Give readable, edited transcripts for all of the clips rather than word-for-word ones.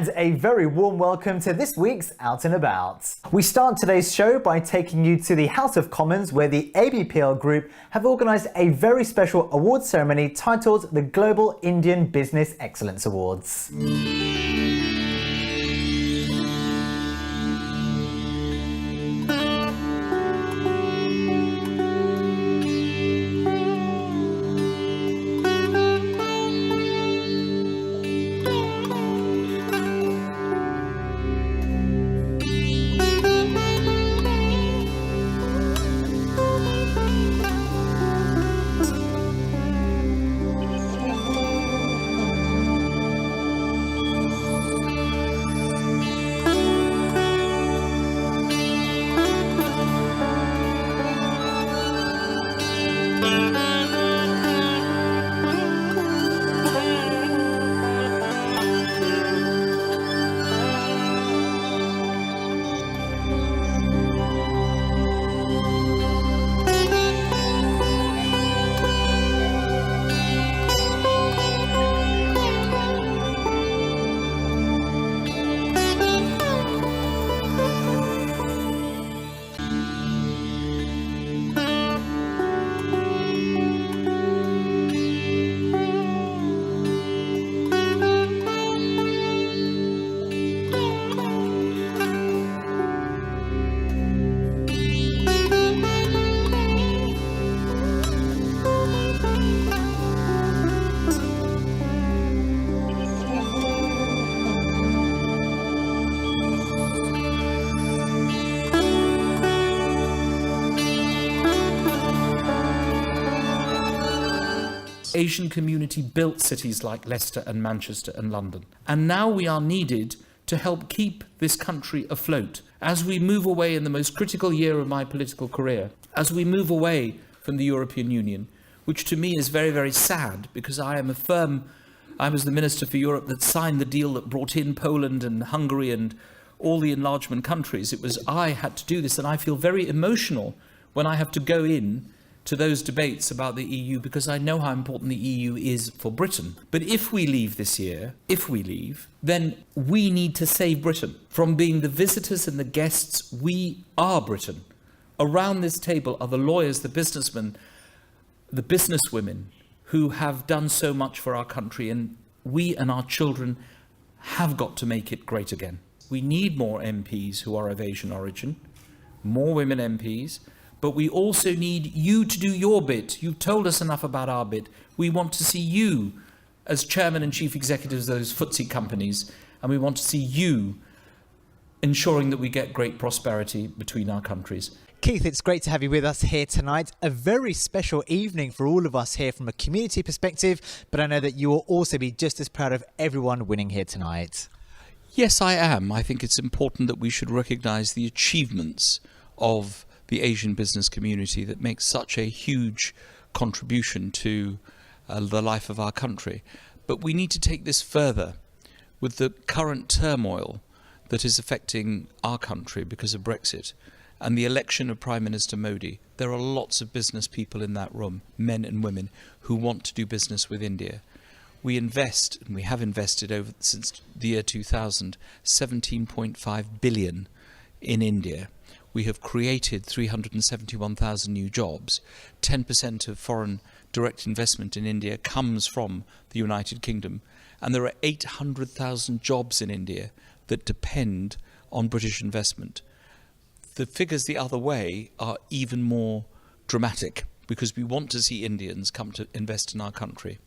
and a very warm welcome to this week's Out and About. We start today's show by taking you to the House of Commons, where the ABPL Group have organised a very special awards ceremony titled the Global Indian Business Excellence Awards. Asian community built cities like Leicester and Manchester and London. And now we are needed to help keep this country afloat as we move away in the most critical year of my political career, as we move away from the European Union, which to me is very, very sad, because I was the Minister for Europe that signed the deal that brought in Poland and Hungary and all the enlargement countries. I had to do this, and I feel very emotional when I have to go in to those debates about the EU, because I know how important the EU is for Britain. But if we leave this year, then we need to save Britain from being the visitors and the guests. We are Britain. Around this table are the lawyers, the businessmen, the businesswomen who have done so much for our country, and we and our children have got to make it great again. We need more MPs who are of Asian origin, more women MPs, but we also need you to do your bit. You've told us enough about our bit. We want to see you as chairman and chief executives of those FTSE companies, and we want to see you ensuring that we get great prosperity between our countries. Keith, it's great to have you with us here tonight. A very special evening for all of us here from a community perspective, but I know that you will also be just as proud of everyone winning here tonight. Yes, I am. I think it's important that we should recognise the achievements of the Asian business community that makes such a huge contribution to the life of our country. But we need to take this further. With the current turmoil that is affecting our country because of Brexit and the election of Prime Minister Modi, there are lots of business people in that room, men and women, who want to do business with India. We invest, and we have invested since the year 2000, 17.5 billion in India. We have created 371,000 new jobs. 10% of foreign direct investment in India comes from the United Kingdom. And there are 800,000 jobs in India that depend on British investment. The figures the other way are even more dramatic, because we want to see Indians come to invest in our country.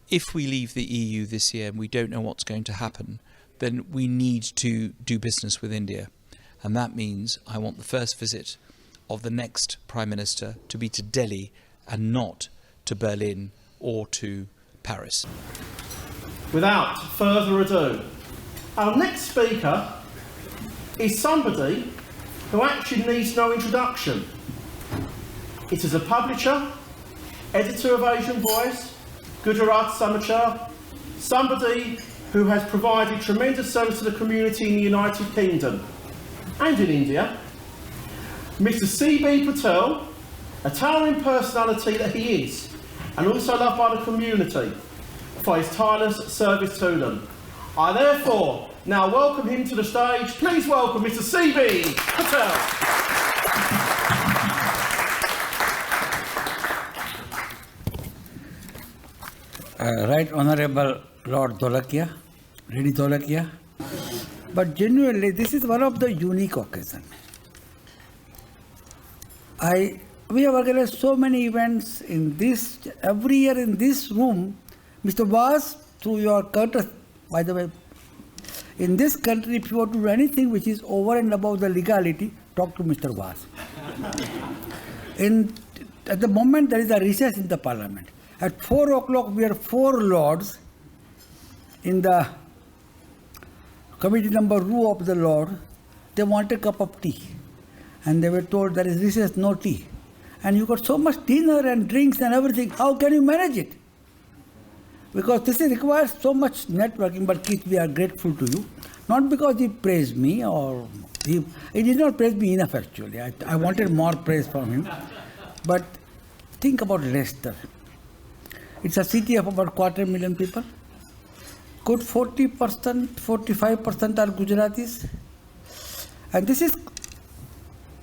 If we leave the EU this year and we don't know what's going to happen, then we need to do business with India. And that means I want the first visit of the next Prime Minister to be to Delhi and not to Berlin or to Paris. Without further ado, our next speaker is somebody who actually needs no introduction. It is a publisher, editor of Asian Voice, Gujarat Samachar, somebody who has provided tremendous service to the community in the United Kingdom and in India. Mr. C.B. Patel, a towering personality that he is, and also loved by the community for his tireless service to them. I therefore now welcome him to the stage. Please welcome Mr. C.B. Patel. Right Honourable Lord Dholakia, Lady Dholakia. But genuinely, this is one of the unique occasions. We have organized so many events in this, every year in this room. Mr. Vaz, through your courtesy, by the way, in this country, if you want to do anything which is over and above the legality, talk to Mr. Vaz. At the moment, there is a recess in the parliament. At 4 o'clock, we are 4 lords in the committee number row of the lord. They want a cup of tea. And they were told there is recess, no tea. And you got so much dinner and drinks and everything. How can you manage it? Because this requires so much networking. But Keith, we are grateful to you. Not because he praised me or he did not praise me enough actually. I wanted more praise from him. But think about Leicester. It's a city of about 250,000 people. Good 40%, 45% are Gujaratis. And this is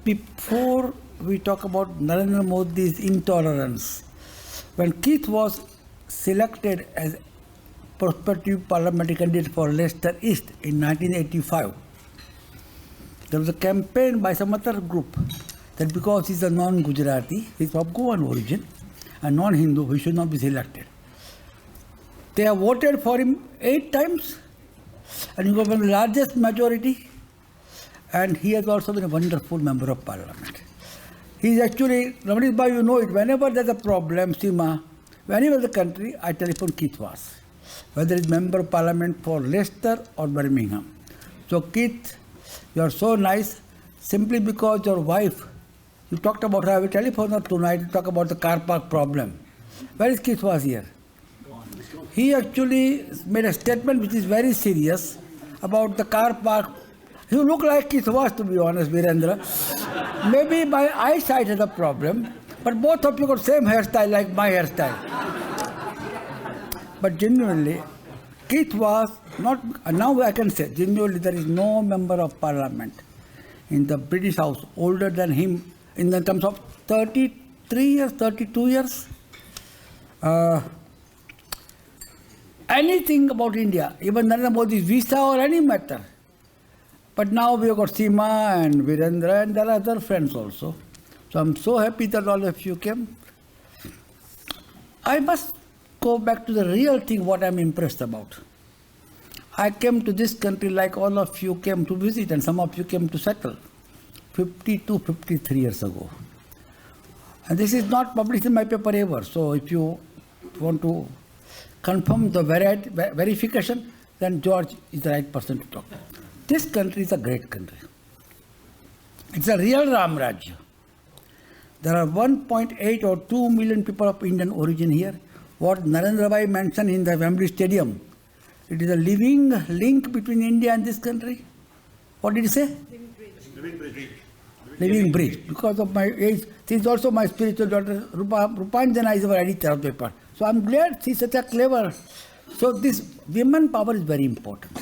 before we talk about Narendra Modi's intolerance. When Keith was selected as prospective parliamentary candidate for Leicester East in 1985, there was a campaign by some other group that because he's a non-Gujarati, he's of Goan origin, a non-Hindu, he should not be selected. They have voted for him 8 times, and he got one of the largest majority, and he has also been a wonderful member of parliament. He's actually, Ramanis Bhai, you know it, whenever there's a problem, Sima, whenever the country, I telephone Keith Vaz, whether it's member of parliament for Leicester or Birmingham. So Keith, you are so nice, simply because your wife, you talked about her, I will telephone her tonight to talk about the car park problem. Where is Keith Vaz here? He actually made a statement which is very serious about the car park. You look like Keith Vaz, to be honest, Virendra. Maybe my eyesight has a problem, but both of you got same hairstyle like my hairstyle. But genuinely, Keith Vaz, now I can say, genuinely there is no member of parliament in the British House older than him in the terms of 33 years, 32 years. Anything about India, even Narendra Modi's visa or any matter. But now we have got Seema and Virendra and there are other friends also. So I'm so happy that all of you came. I must go back to the real thing, what I'm impressed about. I came to this country like all of you came to visit and some of you came to settle 52, 53 years ago. And this is not published in my paper ever. So if you want to confirm the verification, then George is the right person to talk. This country is a great country. It's a real Ram Rajya. There are 1.8 or 2 million people of Indian origin here. What Narendra Bhai mentioned in the Wembley Stadium, it is a living link between India and this country. What did he say? Living bridge. Living bridge. Because of my age, she is also my spiritual daughter. Rupanjana is our editor of the paper. So I'm glad she's such a clever. So this women power is very important.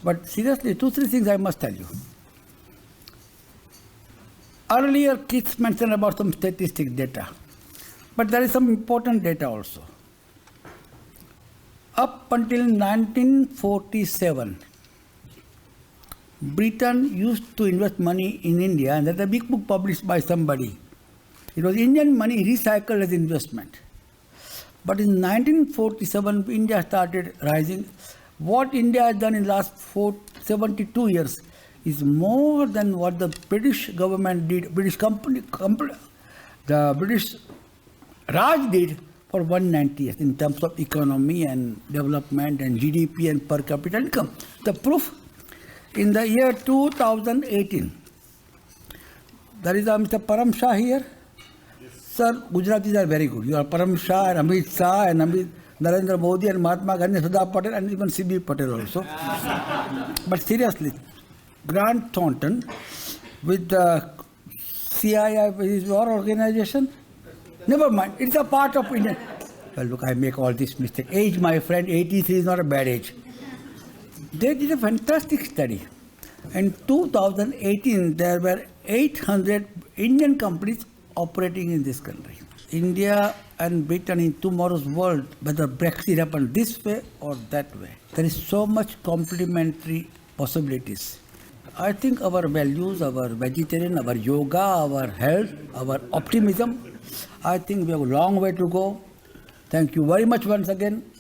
But seriously, 2-3 things I must tell you. Earlier, Keith mentioned about some statistic data. But there is some important data also. Up until 1947, Britain used to invest money in India, and there's a big book published by somebody. It was Indian money recycled as investment. But in 1947, India started rising. What India has done in the last 72 years is more than what the British government did, the British Raj did for 190 years in terms of economy and development and GDP and per capita income. The proof, in the year 2018, there is a Mr. Param Shah here. Yes. Sir, Gujaratis are very good. You are Param Shah and Amit Shah and Narendra Modi and Mahatma Gandhi, Sardar Patel and even C.B. Patel also. But seriously, Grant Thornton with the CII, is your organization? Never mind, it's a part of India. Well, look, I make all this mistake. Age, my friend, 83 is not a bad age. They did a fantastic study. In 2018, there were 800 Indian companies operating in this country. India and Britain in tomorrow's world, whether Brexit happens this way or that way, there is so much complementary possibilities. I think our values, our vegetarian, our yoga, our health, our optimism, I think we have a long way to go. Thank you very much once again.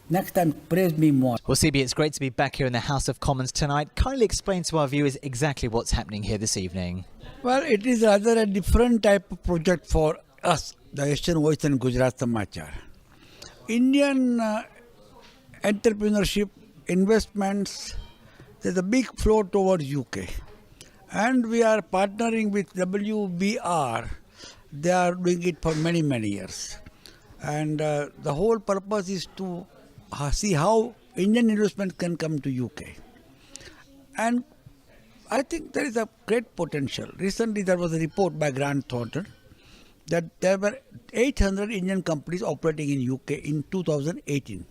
Next time, praise me more. Well, CB, it's great to be back here in the House of Commons tonight. Kindly explain to our viewers exactly what's happening here this evening. Well, it is rather a different type of project for us, the Asian Voice and Gujarat Samachar. Indian entrepreneurship, investments, there's a big flow towards UK. And we are partnering with WBR. They are doing it for many, many years. And the whole purpose is to see how Indian investment can come to UK. And I think there is a great potential. Recently there was a report by Grant Thornton that there were 800 Indian companies operating in UK in 2018.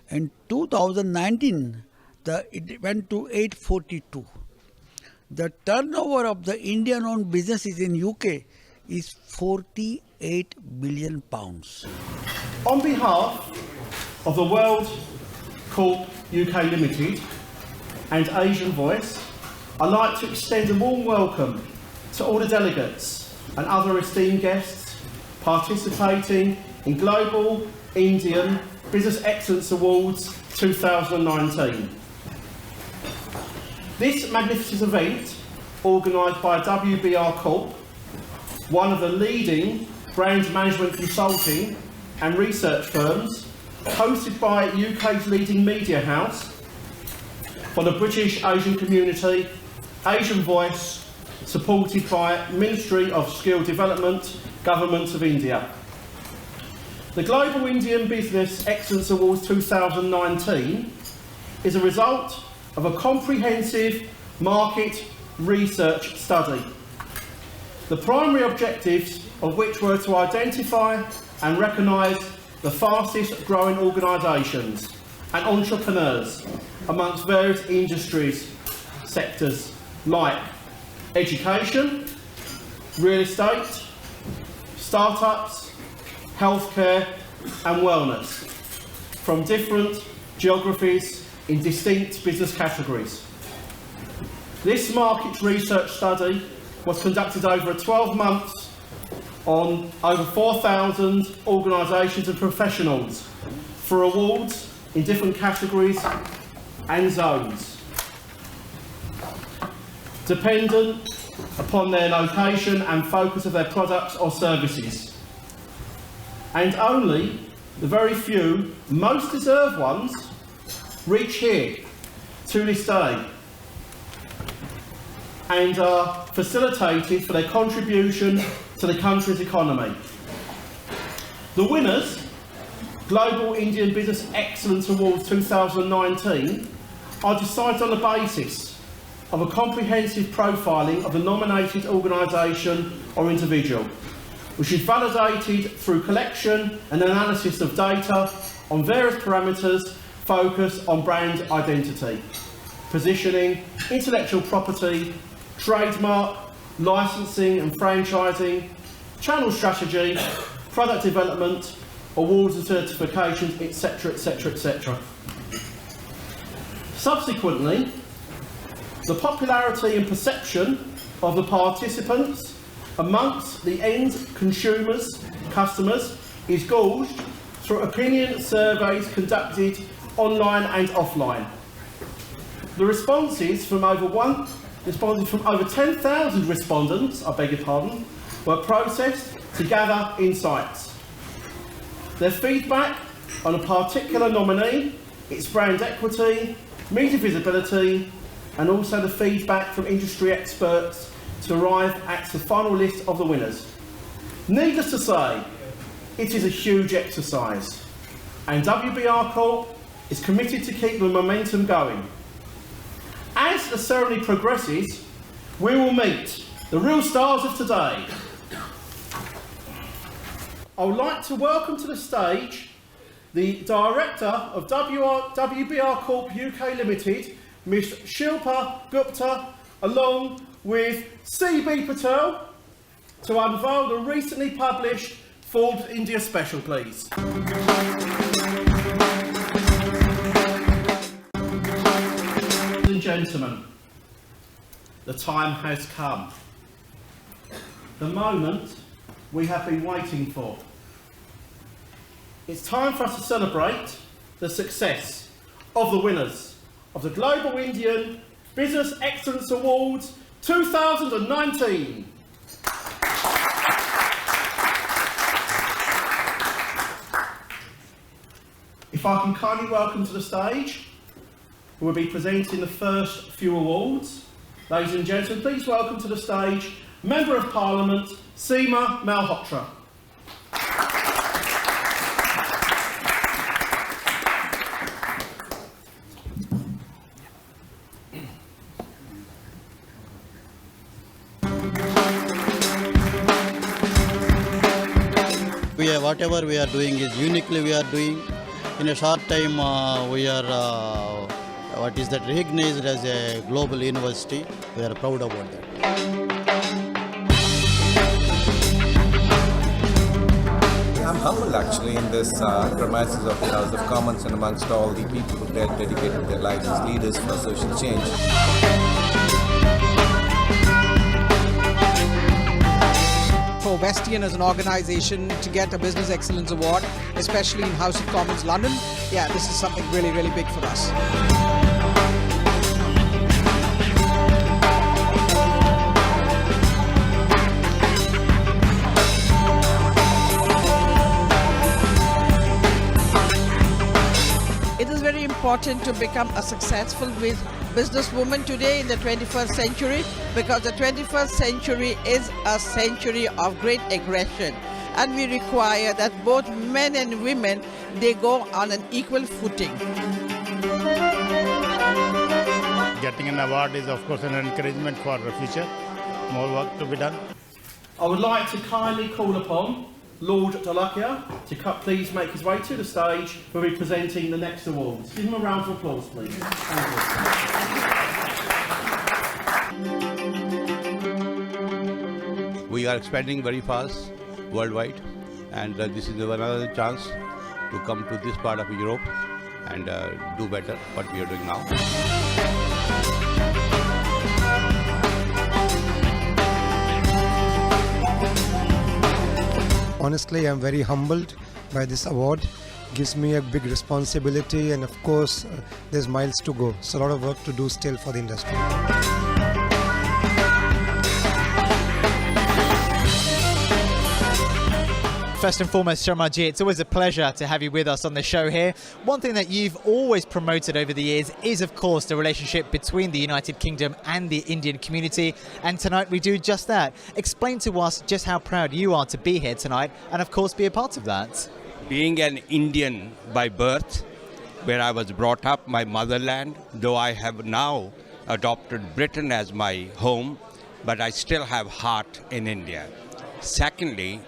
In 2019, it went to 842. The turnover of the Indian-owned businesses in UK is 48 billion pounds. On behalf of the World Corp UK Limited and Asian Voice, I'd like to extend a warm welcome to all the delegates and other esteemed guests participating in Global Indian Business Excellence Awards 2019. This magnificent event, organised by WBR Corp, one of the leading brand management consulting and research firms, hosted by UK's leading media house, for the British Asian community, Asian Voice, supported by Ministry of Skill Development, Government of India. The Global Indian Business Excellence Awards 2019 is a result of a comprehensive market research study, the primary objectives of which were to identify and recognise the fastest growing organisations and entrepreneurs amongst various industries, sectors like education, real estate, startups, healthcare and wellness from different geographies in distinct business categories. This market research study was conducted over 12 months on over 4,000 organisations and professionals for awards in different categories and zones, dependent upon their location and focus of their products or services. And only the very few, most deserved ones, reach here to this day and are facilitated for their contribution to the country's economy. The winners, Global Indian Business Excellence Awards 2019, are decided on the basis of a comprehensive profiling of the nominated organisation or individual, which is validated through collection and analysis of data on various parameters focused on brand identity, positioning, intellectual property, trademark, licensing and franchising, channel strategy, product development, awards and certifications, etc, etc, etc. Subsequently, the popularity and perception of the participants amongst the end customers is gauged through opinion surveys conducted online and offline. The responses from over 10,000 respondents, were processed to gather insights. Their feedback on a particular nominee, its brand equity, media visibility, and also the feedback from industry experts to arrive at the final list of the winners. Needless to say, it is a huge exercise, and WBR Corp is committed to keep the momentum going. As the ceremony progresses, we will meet the real stars of today. I would like to welcome to the stage the Director of WBR Corp UK Limited, Ms Shilpa Gupta, along with CB Patel, to unveil the recently published Forbes India Special, please. Ladies and gentlemen, the time has come. The moment we have been waiting for. It's time for us to celebrate the success of the winners of the Global Indian Business Excellence Awards 2019. If I can kindly welcome to the stage, who will be presenting the first few awards. Ladies and gentlemen, please welcome to the stage Member of Parliament, Seema Malhotra. Whatever we are doing is uniquely we are doing. In a short time, we are recognized as a global university. We are proud about that. I'm humbled actually in this premises of the House of Commons and amongst all the people who dedicated their lives as leaders for social change. For Westian as an organisation to get a Business Excellence Award, especially in House of Commons London, yeah, this is something really, really big for us. It is very important to become a successful businesswoman today in the 21st century, because the 21st century is a century of great aggression, and we require that both men and women, they go on an equal footing. Getting an award is of course an encouragement for the future. More work to be done. I would like to kindly call upon Lord Dalakia to please make his way to the stage. We'll be presenting the next awards. Give him a round of applause, please. Thank you. We are expanding very fast worldwide, and this is another chance to come to this part of Europe and do better what we are doing now. Honestly, I'm very humbled by this award. Gives me a big responsibility, and of course, there's miles to go. So a lot of work to do still for the industry. First and foremost, Sharmaji, it's always a pleasure to have you with us on the show here. One thing that you've always promoted over the years is, of course, the relationship between the United Kingdom and the Indian community. And tonight we do just that. Explain to us just how proud you are to be here tonight and, of course, be a part of that. Being an Indian by birth, where I was brought up, my motherland, though I have now adopted Britain as my home, but I still have heart in India. Secondly,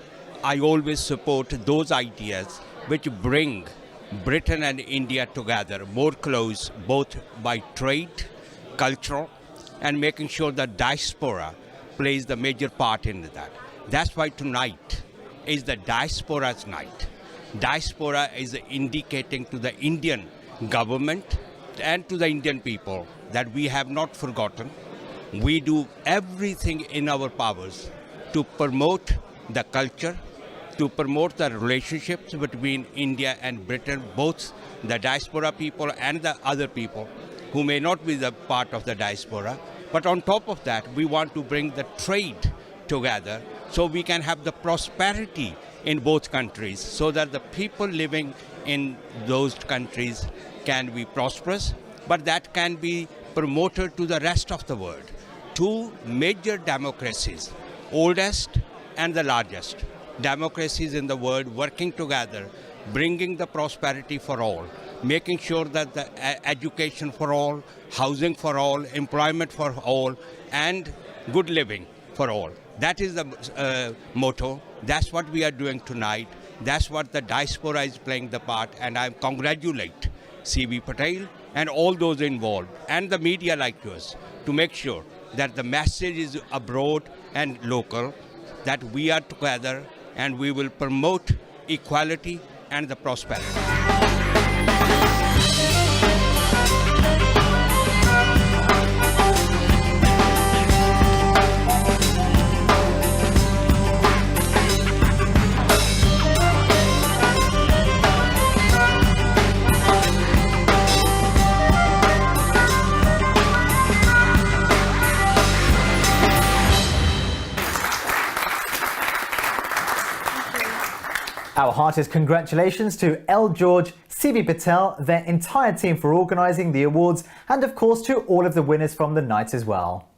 I always support those ideas which bring Britain and India together more close, both by trade, cultural, and making sure that diaspora plays the major part in that. That's why tonight is the diaspora's night. Diaspora is indicating to the Indian government and to the Indian people that we have not forgotten. We do everything in our powers to promote the culture, to promote the relationships between India and Britain, both the diaspora people and the other people who may not be the part of the diaspora. But on top of that, we want to bring the trade together so we can have the prosperity in both countries, so that the people living in those countries can be prosperous, but that can be promoted to the rest of the world. Two major democracies, oldest and the largest democracies in the world, working together, bringing the prosperity for all, making sure that the education for all, housing for all, employment for all, and good living for all. That is the motto. That's what we are doing tonight. That's what the diaspora is playing the part, and I congratulate C.V. Patel and all those involved and the media like yours to make sure that the message is abroad and local, that we are together and we will promote equality and the prosperity. Our heartiest congratulations to L. George, C.V. Patel, their entire team for organising the awards, and of course to all of the winners from the night as well.